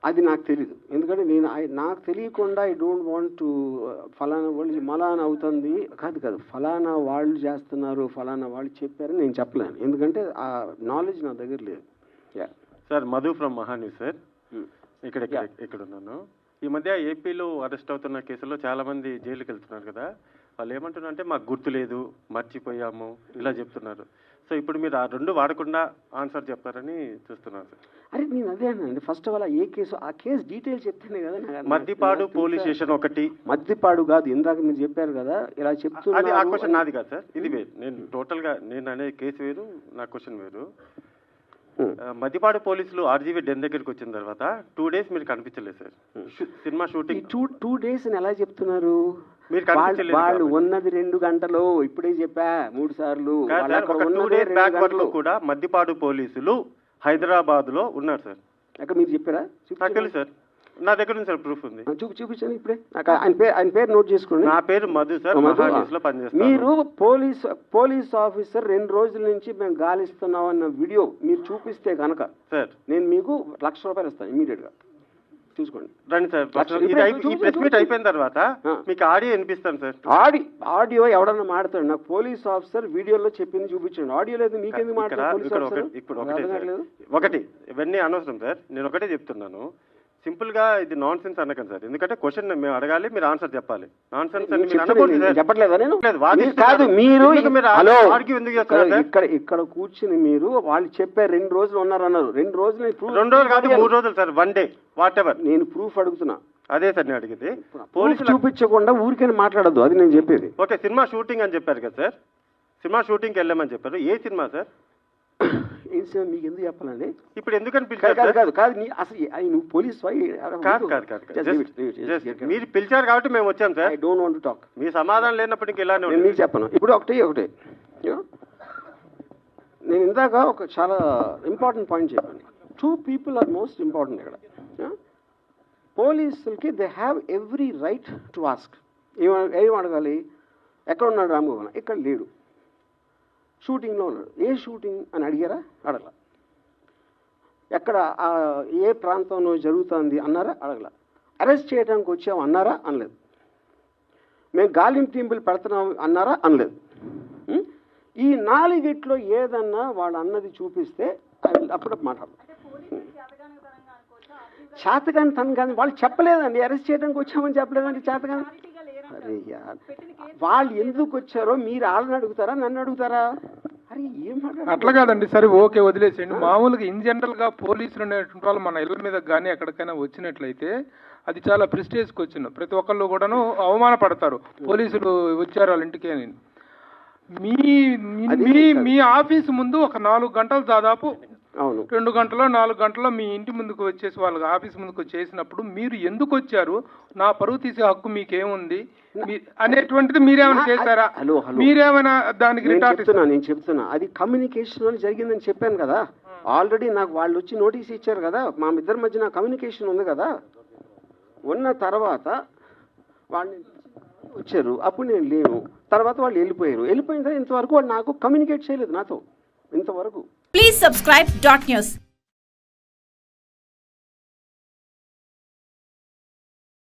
అది నాకు తెలీదు. ఎందుకంటే నాకు తెలియకుండా ఐ డోంట్ వాంట్ టు ఫలానా వాళ్ళు మలానా అవుతుంది కాదు ఫలానా వాళ్ళు చేస్తున్నారు, ఫలానా వాళ్ళు చెప్పారని నేను చెప్పలేను. ఎందుకంటే ఆ నాలెడ్జ్ నా దగ్గర లేదు. Sir Madhu from Maha News sir. ఇక్కడ ఉన్నాను. ఈ మధ్య ఏపీలో అరెస్ట్ అవుతున్న కేసుల్లో చాలా మంది జైలుకి వెళ్తున్నారు కదా, వాళ్ళు ఏమంటున్నారంటే మాకు గుర్తు లేదు, మర్చిపోయాము ఇలా చెప్తున్నారు. సో ఇప్పుడు మీరు ఆ రెండు వాడకుండా ఆన్సర్ చెప్తారని చూస్తున్నారు సార్. అరే నేను అదే అన్నానండి. ఫస్ట్ ఆఫ్ ఆల్ ఆ కేసు డీటెయిల్స్ చెప్తేనే కదా. మద్దిపాడు పోలీస్ స్టేషన్ ఒకటి. మద్దిపాడు కాదు, ఇందాక మీరు చెప్పారు కదా ఇలా చెప్తున్నారు. అది ఆ క్వశ్చన్ నాది కాదు సార్, ఇది వేరు. నేను టోటల్గా నేను అనే కేసు వేరు, నా క్వశ్చన్ వేరు. మద్దిపాడు పోలీసులు ఆర్జీవీ డెన్ దగ్గరికి వచ్చిన తర్వాత 2 days మీరు కనిపించలేదు సార్. సినిమా షూటింగ్ 2 days ఎలా చెప్తున్నారు? మీరు కనిపించలేదు. వాళ్ళు ఉన్నది 2 గంటలు, ఇప్పుడే చెప్పా 3 సార్లు. ఒక 2 days బ్యాక్ వరకు కూడా మద్దిపాడు పోలీసులు హైదరాబాద్ లో ఉన్నారు సార్. అక్కడ మీరు చెప్పారా? నాకు తెలుసు సార్, నా దగ్గర ఉంది సార్, ప్రూఫ్ ఉంది. చూపించండి ఇప్పుడే. ఆయన పేరు నోట్ చేసుకోండి. నా పేరు మధు సార్, మహాన్యూస్ లో పనిచేస్తాను. మీరు పోలీస్ ఆఫీసర్ 2 రోజుల నుంచి మేము గాలిస్తున్నాం అన్న వీడియో మీరు చూపిస్తే కనుక సార్ నేను మీకు ₹1,00,000 ఇస్తాను ఇమీడియట్ గా. చూసుకోండి రండి సార్. ఈ ప్రెస్ మీట్ అయిపోయిన తర్వాత మీకు ఆడియో వినిపిస్తాను సార్. ఆడియో ఎవడన్నా మాడతాడు? నాకు పోలీస్ ఆఫీసర్ వీడియోలో చెప్పింది చూపించండి. ఆడియో లేదు, మీకెందుకు మాట్లాడారు? ఇప్పుడు ఒకటి ఇవన్నీ అనవసరం సార్. నేను ఒకటే చెప్తున్నాను, సింపుల్ గా ఇది నాన్ సెన్స్ అనకండి సార్. ఎందుకంటే క్వశ్చన్ మేము అడగాలి, మీరు ఆన్సర్ చెప్పాలి. నాన్ సెన్స్ చెప్పట్లేదా? నేను కాదు, మీరు ఇక్కడ కూర్చుని మీరు వాళ్ళు చెప్పారు 2 రోజులు ఉన్నారన్నారు. 2 రోజులు 2 రోజులు కాదు, 3 రోజులు సార్, 1 day వాట్ ఎవర్. నేను ప్రూఫ్ అడుగుతున్నా. అదే సార్ నేను అడిగింది. పోలీసులు చూపించకుండా ఊరికైనా మాట్లాడద్దు, అది నేను చెప్పేది. ఓకే, సినిమా షూటింగ్ అని చెప్పారు కదా సార్, సినిమా షూటింగ్కి వెళ్ళామని చెప్పారు. ఏ సినిమా సార్? ఏం సినిమా మీకు ఎందుకు చెప్పాలండి? ఇప్పుడు ఎందుకని పిలిచారు? కాదు అసలు నువ్వు పోలీస్ మీరు పిలిచారు కాబట్టి మేము వచ్చాం sir. I don't want to talk. మీ సమాధానం లేనప్పటికీ ఇలానే మీకు చెప్పను. ఇప్పుడు ఒకటే నేను ఇందాక ఒక చాలా ఇంపార్టెంట్ పాయింట్ చెప్పాను. 2 people ఆర్ మోస్ట్ ఇంపార్టెంట్ ఇక్కడ. పోలీసులకి they have every right to ask. ఏం అడగాలి? ఎక్కడ ఉన్నాడు రామ్మోహన్? ఇక్కడ లేడు, షూటింగ్లో ఉన్నాడు. ఏ షూటింగ్ అని అడిగారా? అడగల. ఎక్కడ ఏ ప్రాంతంలో జరుగుతుంది అన్నారా? అడగల. అరెస్ట్ చేయడానికి వచ్చాం అన్నారా? అనలేదు. మేము గాలింపు పెడుతున్నాం అన్నారా? అనలేదు. ఈ 4 ఏదన్నా వాళ్ళు అన్నది చూపిస్తే అప్పుడు మాట్లాడదు. చేతగాని తను కానీ వాళ్ళు చెప్పలేదండి, అరెస్ట్ చేయడానికి వచ్చామని చెప్పలేదండి. చేతగాని అరే వాళ్ళు ఎందుకు వచ్చారో మీరు వాళ్ళని అడుగుతారా, నన్ను అడుగుతారా? అరే ఏం అట్లా కాదండి. సరే ఓకే, వదిలేసేయండి. మామూలుగా ఇన్ జనరల్ గా పోలీసులు అనేటువంటి వాళ్ళు మన ఇళ్ళ మీద కానీ ఎక్కడికైనా వచ్చినట్లయితే అది చాలా ప్రెస్టేజ్ క్వశ్చన్. ప్రతి ఒక్కళ్ళు కూడాను అవమానపడతారు, పోలీసులు వచ్చారు వాళ్ళ ఇంటికి అని. మీ ఆఫీసు ముందు ఒక 4 గంటలు దాదాపు 2 గంటలో 4 గంటలో మీ ఇంటి ముందుకు వచ్చేసి వాళ్ళ ఆఫీస్ ముందుకు వచ్చేసినప్పుడు మీరు ఎందుకు వచ్చారు, నా పరువు తీసే హక్కు మీకేముంది అనేటువంటిది మీరేమైనా చేశారా? మీరేమైనా దానికి నేను చెప్తున్నా అది కమ్యూనికేషన్ జరిగిందని చెప్పాను కదా. ఆల్రెడీ నాకు వాళ్ళు వచ్చి నోటీస్ ఇచ్చారు కదా. మా ఇద్దరి మధ్యన కమ్యూనికేషన్ ఉంది కదా. ఉన్న తర్వాత వాళ్ళు వచ్చారు, అప్పుడు నేను లేను. తర్వాత వాళ్ళు వెళ్ళిపోయిన తర్వాత ఇంతవరకు వాళ్ళు నాకు కమ్యూనికేట్ చేయలేదు నాతో ఇంతవరకు. Please subscribe .news.